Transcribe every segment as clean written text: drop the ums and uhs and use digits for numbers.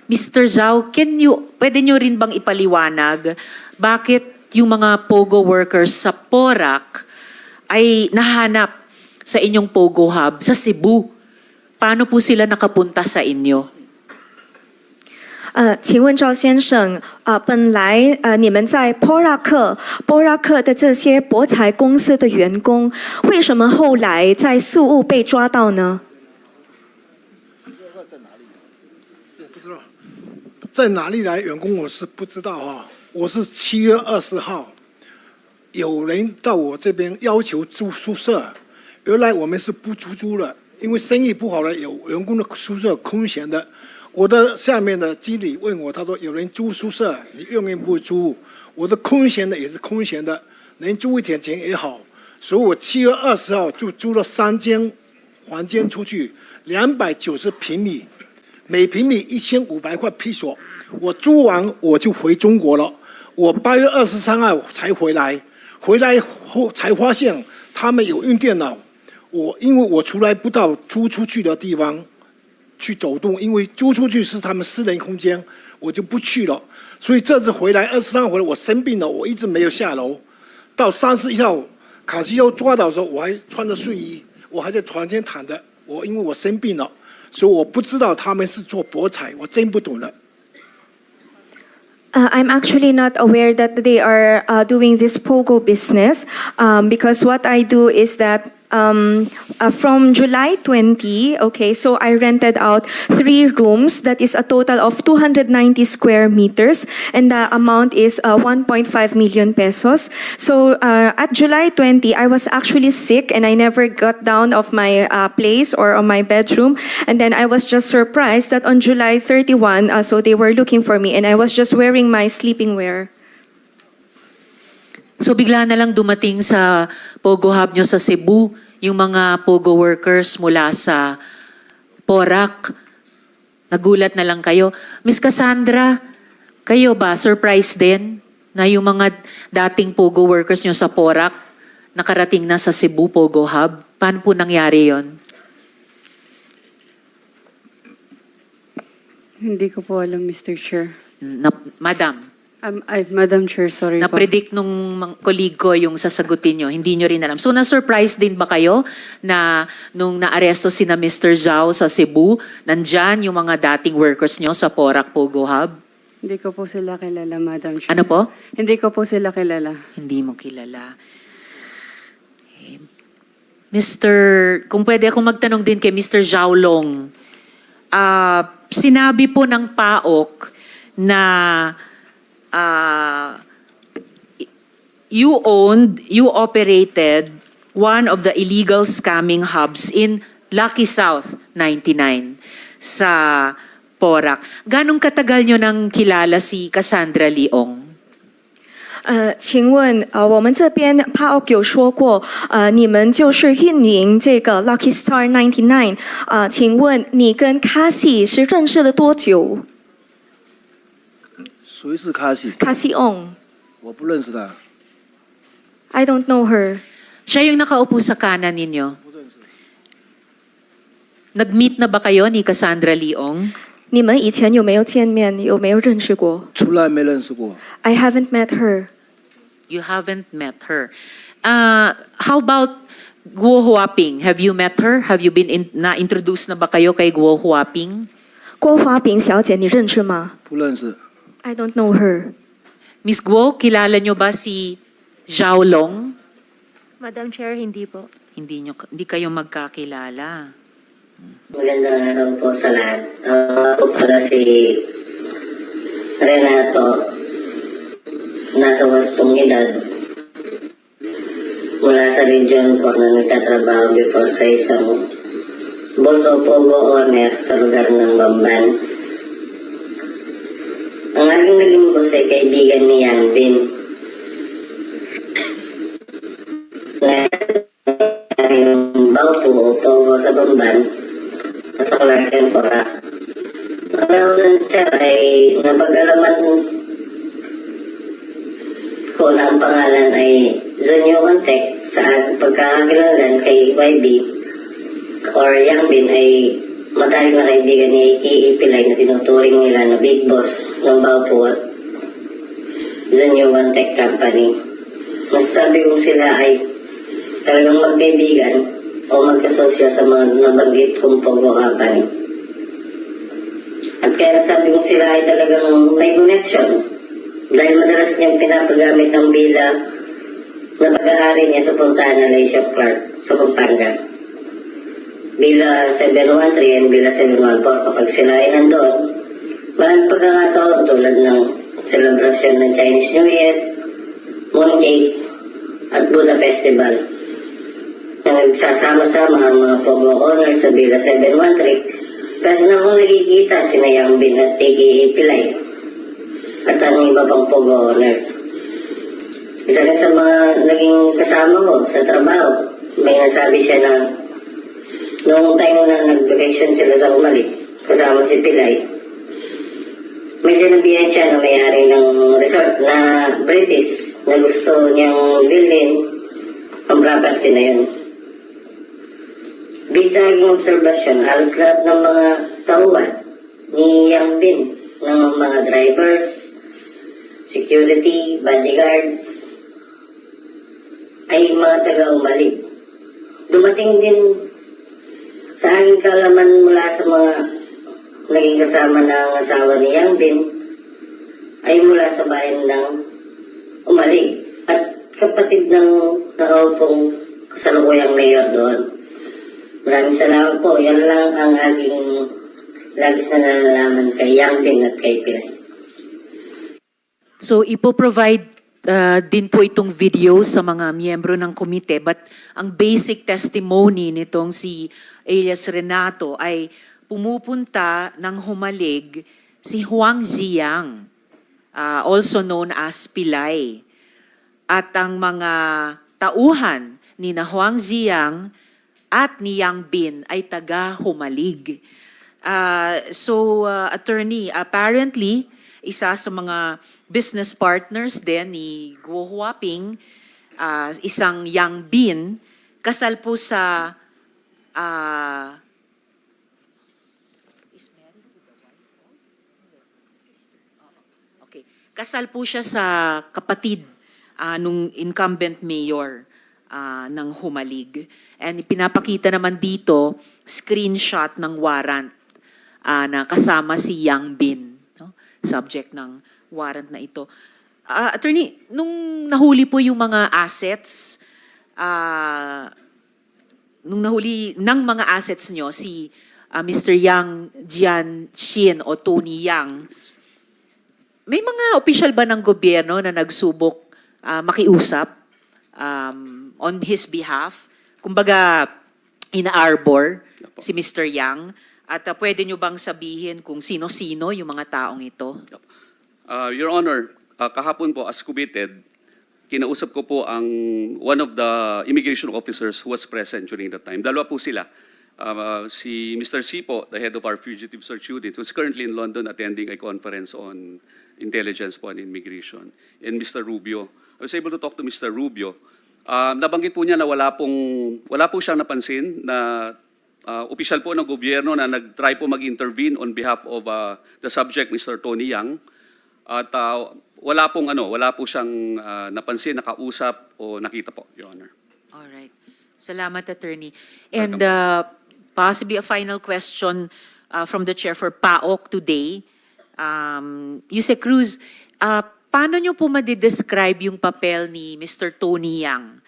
Mr. Zhao, pwede nyo rin bang ipaliwanag bakit yung mga POGO workers sa Porac ay nahanap sa inyong POGO Hub sa Cebu? Paano po sila nakapunta sa inyo? 请问赵先生，本来你们在波拉克的这些博彩公司的员工，为什么后来在宿务被抓到呢？不知道在哪里来员工，我是不知道啊。我是7月20号，有人到我这边要求住宿舍，原来我们是不出租了，因为生意不好了，有员工的宿舍空闲的。我的下面的经理问我，他说有人租宿舍，你愿意不租？我的空闲的也是空闲的，能租一点钱也好，所以我7月20号就租了3间房间出去，290平米，每平米1500块披索。我租完我就回中国了，我8月23号才回来，回来后才发现他们有用电脑，因为我从来不到租出去的地方去走动，因为租出去是他们私人空间，我就不去了。所以这次回来23号回来，我生病了，我一直没有下楼。到31号卡西欧抓到的时候，我还穿着睡衣，我还在床前躺着。因为我生病了，所以我不知道他们是做博彩，我真不懂了。I'm actually not aware that they are doing this POGO business because what I do is that from July 20, okay, so I rented out 3 rooms. That is a total of 290 square meters, and the amount is 1.5 million pesos. So at July 20, I was actually sick and I never got down off my place or on my bedroom. And then I was just surprised that on July 31, so they were looking for me and I was just wearing my sleeping wear. So bigla na lang dumating sa POGO Hub nyo sa Cebu, yung mga POGO workers mula sa Porac. Nagulat na lang kayo. Miss Cassandra, kayo ba surprised din na yung mga dating POGO workers nyo sa Porac nakarating na sa Cebu POGO Hub? Paano po nangyari yon? Hindi ko po alam, Mr. Chair. Madam, Madam Chair, sorry po. na-predict nung colleague ko yung sasagutin nyo, hindi nyo rin alam. So na-surprise din ba kayo na nung naaresto sina Mr. Zhao sa Cebu, nandyan yung mga dating workers nyo sa Porac POGO Hub? Hindi ko po sila kilala, Madam Chair. Ano po? Hindi ko po sila kilala. Hindi mo kilala. Kung pwede akong magtanong din kay Mr. Zhao Long, sinabi po ng PAOK na you operated one of the illegal scamming hubs in Lucky South 99 sa Porac. Ganong katagal nyo nang kilala si Cassandra Leong? 请问我们这边 PAOK 有说过你们就是运营这个 Lucky Star 99请问你跟 Cassie 是认识了多久？ 谁是卡西？ Cassie Ong 我不认识他。 I don't know her. Siya yung nakaupo sa kanan ninyo. 不认识。 Nag-meet na ba kayo ni Cassandra Leong? 你们以前有没有见面？有没有认识过？ 从来没认识过。 I haven't met her. You haven't met her. How about Guo Huaping? Have you met her? Have you been na-introduce na ba kayo kay Guo Huaping? 郭华炳小姐，你认识吗？ 不认识。 I don't know her. Miss Guo, kilala nyo ba si Zhao Long? Madam Chair, hindi po. Hindi kayo magkakilala. Magandang araw po sa lahat. Ako pala si Renato, nasa wastong edad, mula sa Region 4 na nagtatrabaho before sa isang boss o POGO owner sa lugar ng Bamban. Ang aking naging boss ay kaibigan ni Yang Bin. Ngayon, Baupo o POGO sa Bamban, sa Clarken Porac. Ang sir ay napag-alaman ko na ang pangalan ay Zonyo Contact sa pagkakakilanlan kay YB or Yang Bin ay matarik na kaibigan ni A.K.A. Pilay na tinuturing nila na big boss ng Baupo at Junior One Tech Company. Masasabi kong sila ay talagang magkaibigan o magkasosyo sa mga nabanggit kong Pogo Company. At kaya nasabi kong sila ay talagang may connection dahil madalas niyang pinapagamit ang bila na pag-aari niya sa Fontana Leisure Clark sa Pampanga. Bila 713 and bila 714 kapag sila ay nandoon, maraming pagkakataon tulad ng selebrasyon ng Chinese New Year, Mooncake, at Buddha Festival na nagsasama-sama ang mga Pogo owners sa bila 713. Kasi na kung nakikita sina Yang Bin at A.K.A. Pilay at ang iba pang Pogo owners. Isa rin sa mga naging kasama ko sa trabaho, may nasabi siya na noong time na nag-vacation sila sa Umalik, kasama si Pilay, may sinabihan siya na may-ari ng resort na British na gusto niyang bilhin ang property na yun. Bisa aking obserbasyon, halos lahat ng mga tauhan ni Yang Bin, ng mga drivers, security, bodyguards, ay mga taga-Umalik. Dumating din sa aking kalaman mula sa mga naging kasama ng asawa ni Yang Bin ay mula sa bayan ng Umalik at kapatid ng nakaupong kasalukuyang mayor doon. Maraming salamat po. Yan lang ang aking labis na nalalaman kay Yang Bin at kay Pilay. So ipo-provide din po itong video sa mga miyembro ng komite, but ang basic testimony nitong si Elias Renato ay pumupunta ng Humalig si Huang Ziyang, also known as Pilay. At ang mga tauhan ni na Huang Ziyang at ni Yang Bin ay taga Humalig. Attorney, apparently, isa sa mga business partners din ni Guo Huaping, isang Yang Bin, kasal po sa kasal po siya sa kapatid nung incumbent mayor ng Humalig. And pinapakita naman dito, screenshot ng warrant na kasama si Yang Bin, no? Subject ng warrant na ito. Attorney, nung nahuli po yung mga assets, nung nahuli ng mga assets nyo, si Mr. Yang Jianxin o Tony Yang, may mga opisyal ba ng gobyerno na nagsubok makiusap on his behalf? Kumbaga, ina-arbor si Mr. Yang. At pwede nyo bang sabihin kung sino-sino yung mga taong ito? Your Honor, kahapon po as committed, kinausap ko po ang one of the immigration officers who was present during that time. Dalawa po sila. Si Mr. Sipo, the head of our fugitive search unit, who's currently in London attending a conference on intelligence po and immigration, and Mr. Rubio. I was able to talk to Mr. Rubio. Nabanggit po niya na wala po siyang napansin na opisyal po ng gobyerno na nag-try po mag-intervene on behalf of the subject, Mr. Tony Yang. At wala po siyang napansin, nakausap o nakita po, Your Honor. All right. Salamat, Attorney. And possibly a final question from the Chair for PAOK today. Yuse Cruz, paano nyo po madidescribe yung papel ni Mr. Tony Yang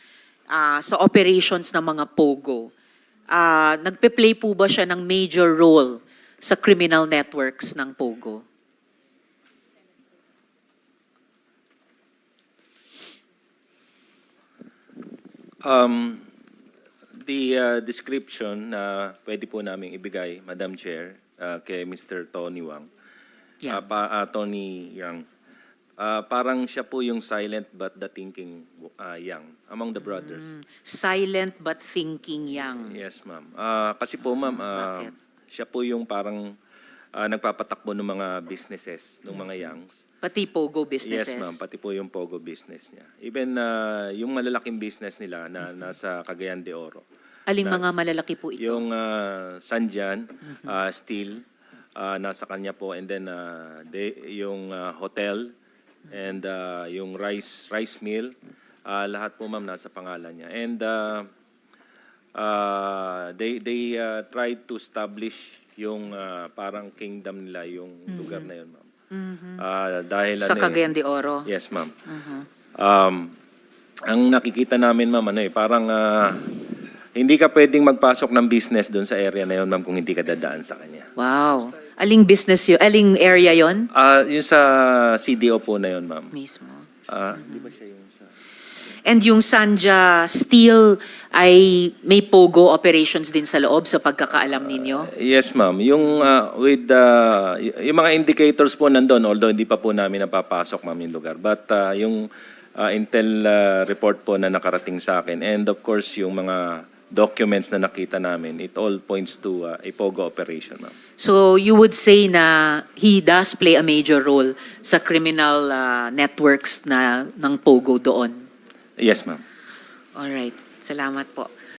sa operations ng mga POGO? Nagpe-play po ba siya ng major role sa criminal networks ng POGO? The description na pwede po namin ibigay, Madam Chair, kay Mr. Tony Wang, Yeah. Tony Yang, parang siya po yung silent but the thinking Yang among the brothers. Silent but thinking Yang. Yes, ma'am. Kasi po, ma'am, Bakit? siya po yung parang nagpapatakbo ng mga businesses, ng mga Yangs. Pati POGO businesses. Yes, ma'am. Pati po yung Pogo business niya. Even yung malalaking business nila na nasa Cagayan de Oro. Aling Na- mga malalaki po ito? Yung Sanjan, Steel, nasa kanya po. And then yung hotel and yung rice mill, lahat po ma'am nasa pangalan niya. And they tried to establish yung parang kingdom nila, yung lugar na yun ma'am. Dahil Sa ano eh, Cagayan de Oro? yes ma'am. Mhm. Ang nakikita namin ma'am, parang hindi ka pwedeng magpasok ng business doon sa area na yun ma'am kung hindi ka dadaan sa kanya. Wow. Aling business yun? Aling area yon? Yung sa CDO po na yun ma'am. Mismo. Di ba siya yung sa... And yung Sanja Steel ay may pogo operations din sa loob sa pagkakaalam ninyo? Yes ma'am. Yung with yung mga indicators po nandun, although hindi pa po namin napapasok ma'am yung lugar. But yung intel report po na nakarating sa akin, and of course yung mga documents na nakita namin, it all points to a pogo operation ma'am. So you would say na he does play a major role sa criminal networks na ng pogo doon? Yes ma'am. Alright. Salamat po.